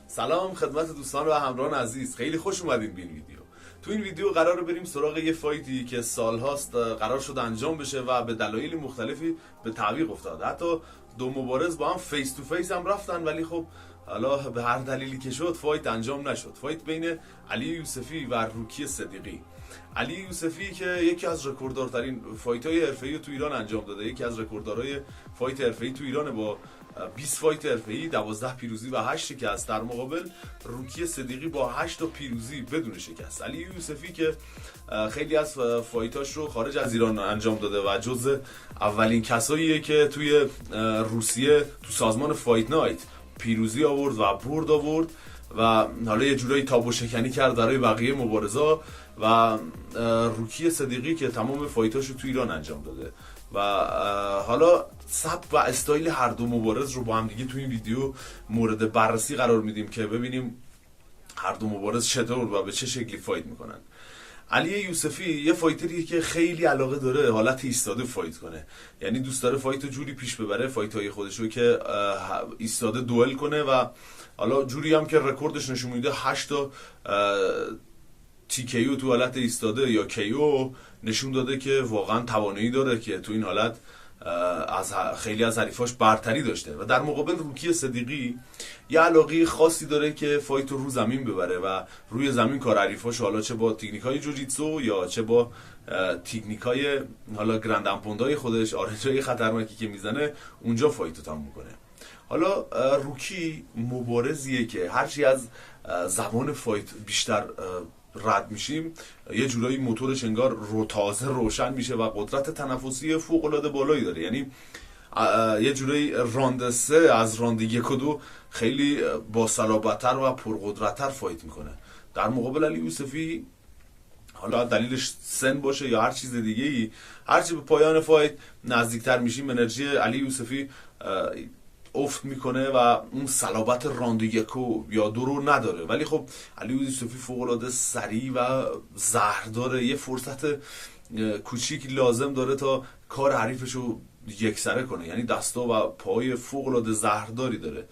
سلام خدمت دوستان و همراهان عزیز، خیلی خوش اومدین به این ویدیو. تو این ویدیو قراره بریم سراغ یه فایتی که سالهاست قرار شد انجام بشه و به دلایل مختلفی به تعویق افتاد. حتی دو مبارز با هم فیس تو فیس هم رفتن، ولی خب حالا به هر دلیلی که شد فایت انجام نشد. فایت بین علی یوسفی و روکی صدیقی. علی یوسفی که یکی از رکورددارترین فایت‌های حرفه‌ای تو ایران انجام داده، یکی از رکورددارای فایت حرفه‌ای تو ایران با 20 فایت حرفه‌ای، 12 پیروزی و 8 شکست، در مقابل روکی صدیقی با 8 پیروزی بدون شکست. علی یوسفی که خیلی از فایتاش رو خارج از ایران انجام داده و جز اولین کساییه که توی روسیه تو سازمان فایت نایت پیروزی آورد و برد آورد و حالا یه جورایی تابو شکنی کرد برای بقیه مبارزا. و روکی صدیقی که تمام فایتاشو تو ایران انجام داده و حالا سبک و استایل هر دو مبارز رو با هم دیگه تو این ویدیو مورد بررسی قرار میدیم که ببینیم هر دو مبارز چطور و به چه شکلی فایت میکنن. علی یوسفی یه فایتریه که خیلی علاقه داره حالت ایستاده فایت کنه، یعنی دوست داره فایت رو جوری پیش ببره، فایت های خودشو که ایستاده دوئل کنه و حالا جوری هم که رکوردش نشون میده 8 تا TKO تو حالت ایستاده یا KO نشون داده که واقعا توانایی داره که تو این حالت از خیلی از حریفاش برتری داشته. و در مقابل روکی صدیقی یه علاقه خاصی داره که فایت رو زمین ببره و روی زمین کار حریفاش، حالا چه با تکنیکای جوجیتسو یا چه با تکنیکای حالا گرند امپوندای خودش، آرنجای خطرناکی که میزنه اونجا فایت رو تموم کنه. حالا روکی مبارزیه که هرچی از زمان فایت بیشتر رد میشیم یه جورایی موتورش انگار تازه روشن میشه و قدرت تنفسی فوق العاده بالایی داره، یعنی یه جورایی راند 3 از راند 1 و 2 خیلی با صلابتر و پرقدرتتر فایت میکنه. در مقابل علی یوسفی حالا دلیلش سن باشه یا هر چیز دیگه ای، هرچی به پایان فایت نزدیکتر میشیم انرژی علی یوسفی افت میکنه و اون صلابت راند 1 یا 2 رو نداره. ولی خب علی یوسفی فوق العاده سریع و زهرداره، یه فرصت کوچیک لازم داره تا کار حریفش رو یکسره کنه، یعنی دستا و پای فوق العاده زهرداری داره.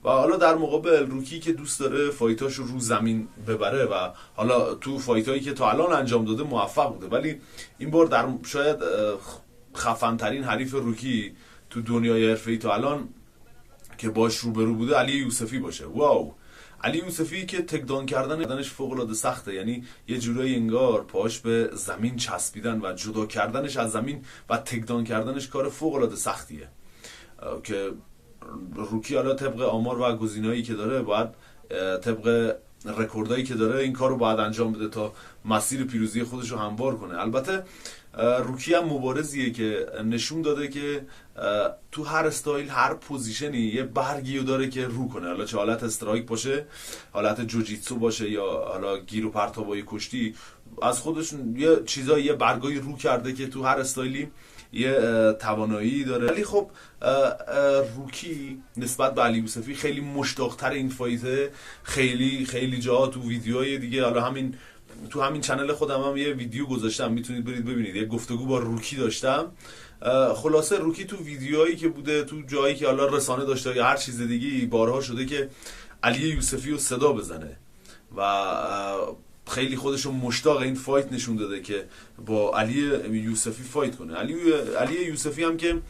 و حالا در مقابل روکی که دوست داره فایتاش رو زمین ببره و حالا تو فایتایی که تا الان انجام داده موفق بوده، ولی این بار در شاید خفن ترین حریف روکی تو دنیای حرفه‌ای تا الان که باش روبرو بوده علی یوسفی باشه. واو، علی یوسفی که تکدان کردنش فوق العاده سخته، یعنی یه جورایی انگار پاش به زمین چسبیدن و جدا کردنش از زمین و تکدان کردنش کار فوق العاده سختیه که روکی حالا طبق آمار و گزینه‌ای که داره باید طبق رکوردایی که داره این کارو باید انجام بده تا مسیر پیروزی خودش رو هموار کنه. البته روکی هم مبارزیه که نشون داده که تو هر استایل، هر پوزیشنی یه برگی رو داره که رو کنه، حالا چه حالت استرایک باشه، حالت جوجیتسو باشه یا حالا گیر و پرتابای کشتی، از خودش یه چیزایی، یه برگایی رو کرده که تو هر استایلی یه توانایی داره. ولی خب روکی نسبت به علی یوسفی خیلی مشتاق‌تر این فایته. خیلی جاها تو ویدیوهای دیگه، حالا همین تو همین چنل خودم هم یه ویدیو گذاشتم، میتونید برید ببینید، یه گفتگو با روکی داشتم. خلاصه روکی تو ویدیوهایی که بوده، تو جایی که حالا رسانه داشته یا هر چیز دیگه، بارها شده که علی یوسفی رو صدا بزنه و خیلی خودشو مشتاق این فایت نشون داده که با علی یوسفی فایت کنه. علی یوسفی هم که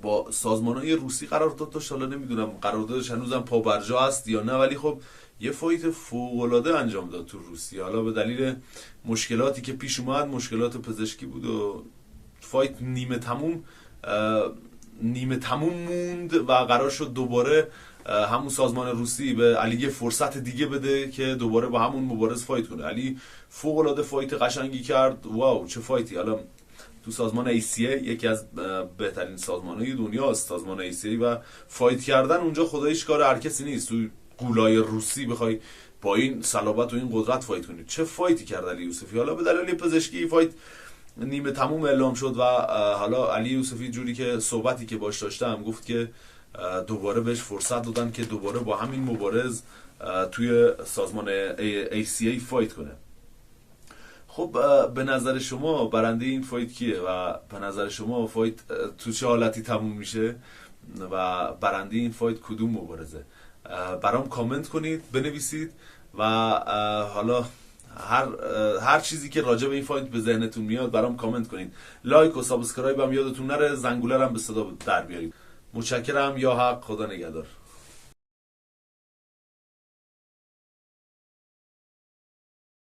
با سازمان‌های روسی قرارداد داشت، حالا نمیدونم قراردادش هنوزم پابرجا هست یا نه، ولی خب یه فایت فوق‌العاده انجام داد تو روسیه. حالا به دلیل مشکلاتی که پیش اومد، مشکلات پزشکی بود و فایت نیمه تموم موند و قرار شد دوباره همون سازمان روسی به علی یه فرصت دیگه بده که دوباره با همون مبارز فایت کنه. علی فوق‌العاده فایت قشنگی کرد. واو چه فایتی! حالا تو سازمان ACA یکی از بهترین سازمان‌های دنیاست، سازمان ACA، و فایت کردن اونجا خداییش کار هر کسی نیست. تو گولای روسی بخوای با این صلابت و این قدرت فایت کنی، چه فایتی کرد علی یوسفی. حالا به دلیل پزشکی فایت نیمه تموم اعلام شد و حالا علی یوسفی جوری که صحبتی که باش داشتم گفت که دوباره بهش فرصت دادن که دوباره با همین مبارز توی سازمان ACA فایت کنه. خب به نظر شما برنده این فایت کیه و به نظر شما فایت تو چه حالتی تموم میشه و برنده این فایت کدوم مبارزه؟ برام کامنت کنید، بنویسید و حالا هر چیزی که راجع به این فایت به ذهنتون میاد برام کامنت کنید. لایک و سابسکرایب هم یادتون نره، زنگوله هم به صدا در بیارید. متشکرم. یا حق. خدا نگهدار.